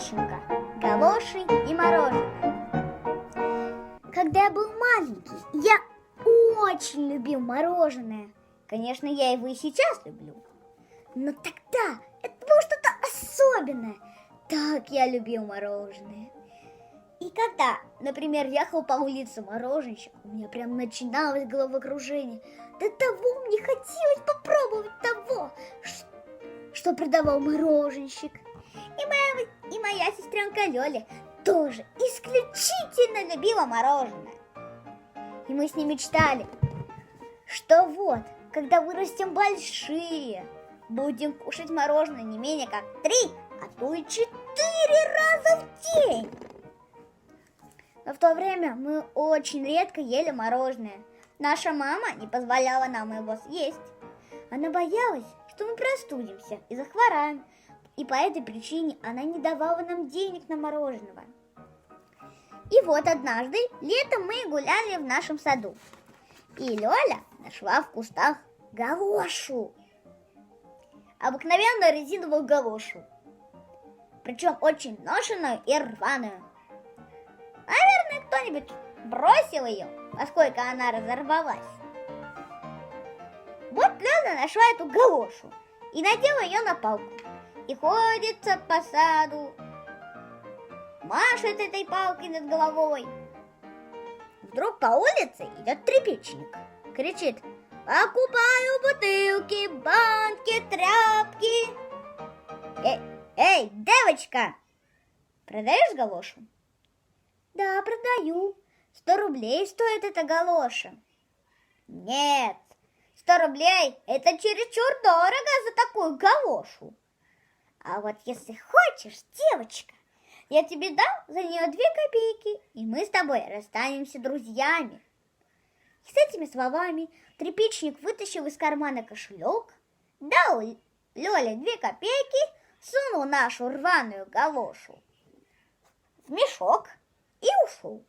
Галошенька, галоши и мороженое. Когда я был маленький, я очень любил мороженое. Конечно, я его и сейчас люблю. Но тогда это было что-то особенное. Так я любил мороженое. И когда, например, ехал по улице мороженщик, у меня прям начиналось головокружение. До того мне хотелось попробовать того, что продавал мороженщик. И моя сестренка Лёля тоже исключительно любила мороженое. И мы с ней мечтали, что вот, когда вырастем большие, будем кушать мороженое не менее как 3, а то и 4 раза в день. Но в то время мы очень редко ели мороженое. Наша мама не позволяла нам его съесть. Она боялась, что мы простудимся и захвораем. И по этой причине она не давала нам денег на мороженое. И вот однажды летом мы гуляли в нашем саду. И Лёля нашла в кустах галошу. Обыкновенную резиновую галошу. Причем очень ношеную и рваную. Наверное, кто-нибудь бросил ее, поскольку она разорвалась. Вот Лёля нашла эту галошу и надела ее на палку. И ходит по саду, машет этой палкой над головой. Вдруг по улице идет тряпичник. Кричит: покупаю бутылки, банки, тряпки. Эй, девочка, продаешь галошу? Да, продаю. 100 рублей стоит эта галоша. Нет, 100 рублей это чересчур дорого за такую галошу. А вот если хочешь, девочка, я тебе дам за нее 2 копейки, и мы с тобой расстанемся друзьями. И с этими словами тряпичник вытащил из кармана кошелек, дал Лёле 2 копейки, сунул нашу рваную галошу в мешок и ушел.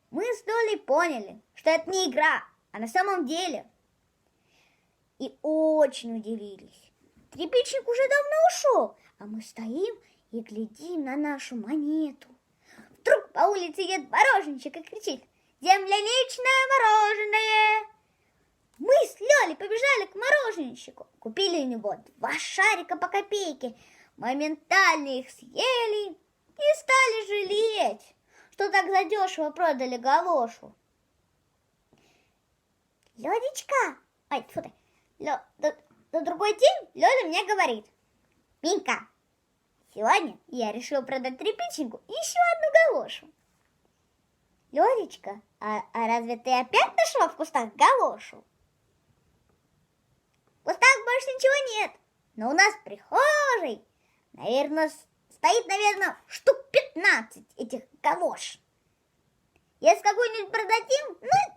Мы с Лёлей поняли, что это не игра, а на самом деле. И очень удивились. Тряпичник уже давно ушел, а мы стоим и глядим на нашу монету. Вдруг по улице едет мороженщик и кричит: земляничное мороженое! Мы с Лёлей побежали к мороженщику, купили у него 2 шарика по копейке, моментально их съели и стали жалеть, что так задешево продали галошу. Лёлечка, на другой день Лёля мне говорит: Минка, сегодня я решила продать тряпичнику еще одну галошу. Лёлечка, а разве ты опять нашла в кустах галошу? В кустах больше ничего нет, но у нас в прихожей, стоит, штук 15 этих галош. Если какую-нибудь продадим,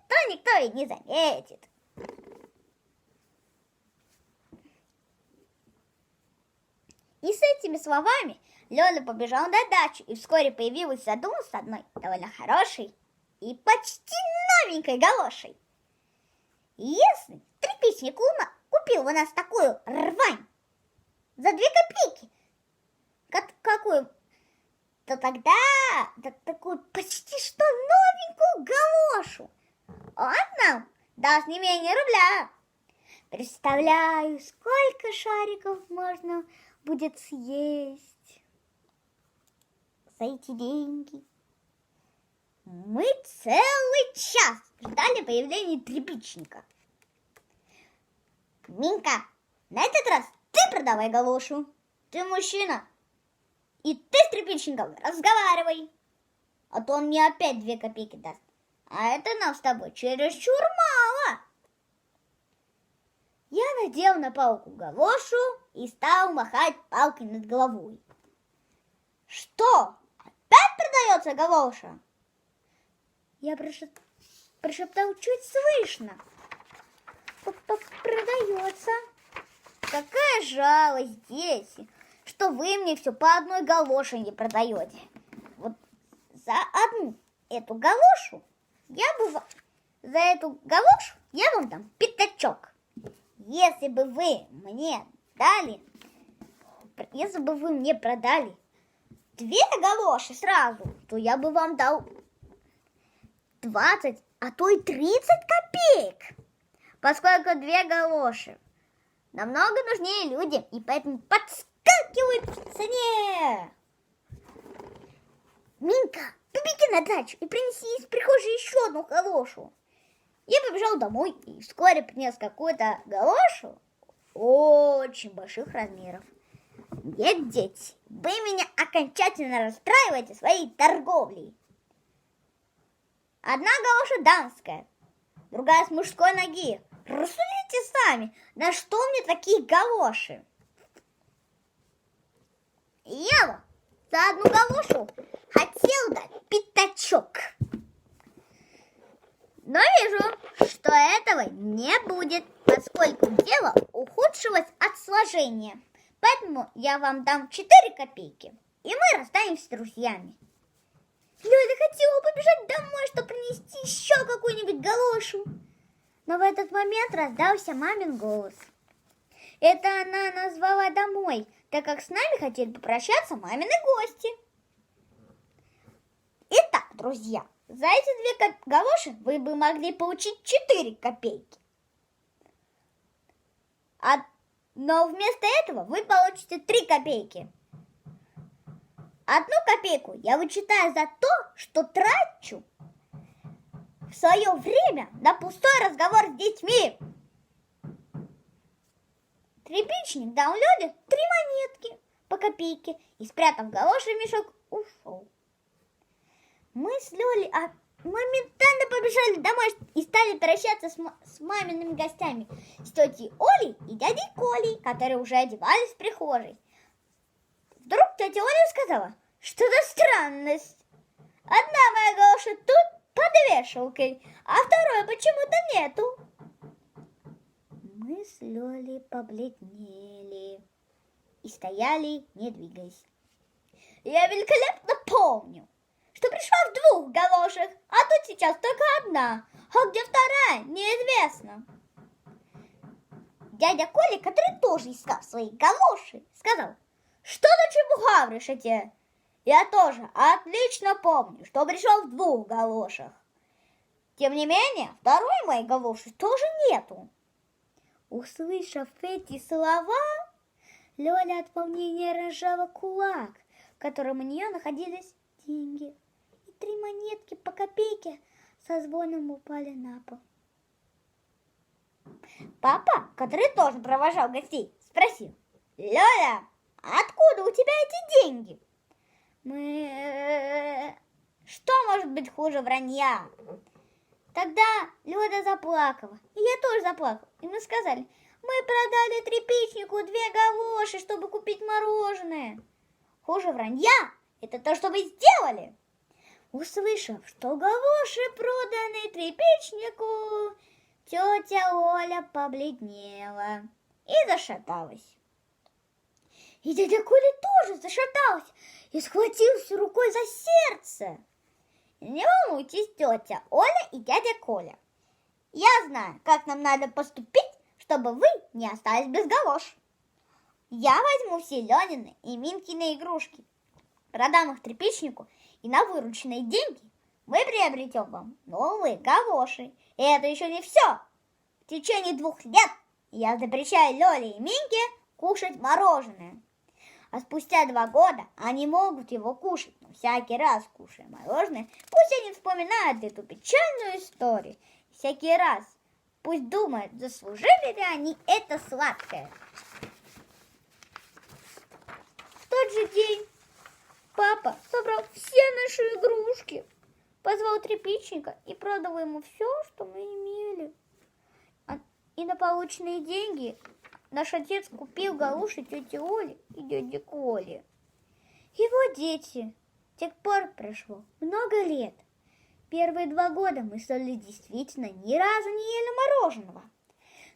то никто и не заметит. И с этими словами Лёля побежала на дачу и вскоре появилась в саду с одной довольно хорошей и почти новенькой галошей. Если тряпичник купил у нас такую рвань за 2 копейки, то тогда такую почти что новенькую галошу он нам даст не менее рубля. Представляю, сколько шариков можно будет съесть за эти деньги. Мы целый час ждали появления тряпичника. Минка, на этот раз ты продавай галошу. Ты мужчина. И ты с тряпичником разговаривай. А то он мне опять 2 копейки даст. А это нам с тобой чересчур мало. Я надел на палку галошу и стал махать палкой над головой. Что? Опять продается галоша? Я прошептал чуть слышно. Продается. Какая жалость, дети, что вы мне все по одной галоше не продаете. Вот за одну эту галошу я вам дам 5. Если бы вы мне продали 2 галоши сразу, то я бы вам дал 20, а то и 30 копеек. Поскольку 2 галоши намного нужнее людям, и поэтому подскакивают в цене. Минка, побеги на дачу и принеси из прихожей еще одну галошу. Я побежал домой и вскоре принес какую-то галошу очень больших размеров. Нет, дети, вы меня окончательно расстраиваете своей торговлей. Одна галоша дамская, другая с мужской ноги. Рассудите сами, на что мне такие галоши? Я за одну галошу хотел дать пятачок. Но вижу, что этого не будет, поскольку дело ухудшилось от сложения. Поэтому я вам дам 4 копейки, и мы расстанемся с друзьями. Люда хотела побежать домой, чтобы принести еще какую-нибудь галошу. Но в этот момент раздался мамин голос. Это она назвала домой, так как с нами хотели попрощаться мамины гости. Итак, друзья, за эти 2 галоши вы бы могли получить 4 копейки. Но вместо этого вы получите 3 копейки. 1 копейку я вычитаю за то, что трачу в свое время на пустой разговор с детьми. Тряпичник дал Лёле 3 монетки по копейке и, спрятав галоши в мешок, ушел. Мы с Лёлей моментально побежали домой и стали прощаться с мамиными гостями, с тетей Олей и дядей Колей, которые уже одевались в прихожей. Вдруг тетя Оля сказала: что-то странность. Одна моя галоша тут под вешалкой, а второй почему-то нету. Мы с Лёлей побледнели и стояли, не двигаясь. Я великолепно помню, что пришла в 2 галошах, а тут сейчас только одна, а где вторая, неизвестно. Дядя Коля, который тоже искал свои галоши, сказал: что за чепуха врешете? Я тоже отлично помню, что пришел в 2 галошах. Тем не менее, второй моей галоши тоже нету. Услышав эти слова, Лёля от волнения разжала кулак, в котором у нее находились деньги. И 3 монетки по копейке со звоном упали на пол. Папа, который тоже провожал гостей, спросил: Лёля, откуда у тебя эти деньги? Что может быть хуже вранья? Тогда Люда заплакала, и я тоже заплакала. И мы сказали: мы продали тряпичнику 2 галоши, чтобы купить мороженое. Хуже вранья – это то, что вы сделали. Услышав, что галоши проданы тряпичнику, тетя Оля побледнела и зашаталась. И дядя Коля тоже зашатался и схватился рукой за сердце. Не волнуйтесь, тетя Оля и дядя Коля. Я знаю, как нам надо поступить, чтобы вы не остались без галош. Я возьму все Ленины и Минкины игрушки, продам их тряпичнику, и на вырученные деньги мы приобретем вам новые галоши. И это еще не все. В течение 2 лет я запрещаю Лёле и Минке кушать мороженое. А спустя 2 года они могут его кушать. Но всякий раз, кушая мороженое, пусть они вспоминают эту печальную историю. Всякий раз пусть думают, заслужили ли они это сладкое. В тот же день папа собрал все наши игрушки, позвал тряпичника и продал ему все, что мы имели. И на полученные деньги наш отец купил галоши тете Оле и дяде Коле. Его дети. С тех пор прошло много лет. Первые 2 года мы с Олей действительно ни разу не ели мороженого.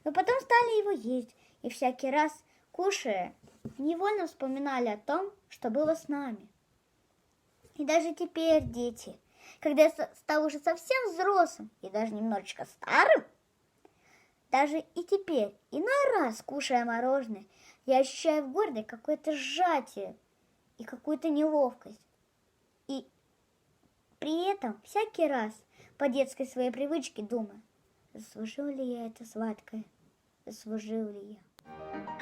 Но потом стали его есть, и всякий раз, кушая, невольно вспоминали о том, что было с нами. И даже теперь, дети, когда я стал уже совсем взрослым и даже немножечко старым, даже и теперь, иной раз, кушая мороженое, я ощущаю в горле какое-то сжатие. И и какую-то неловкость. И при этом всякий раз по детской своей привычке думаю, заслужил ли я это сладкое, заслужил ли я.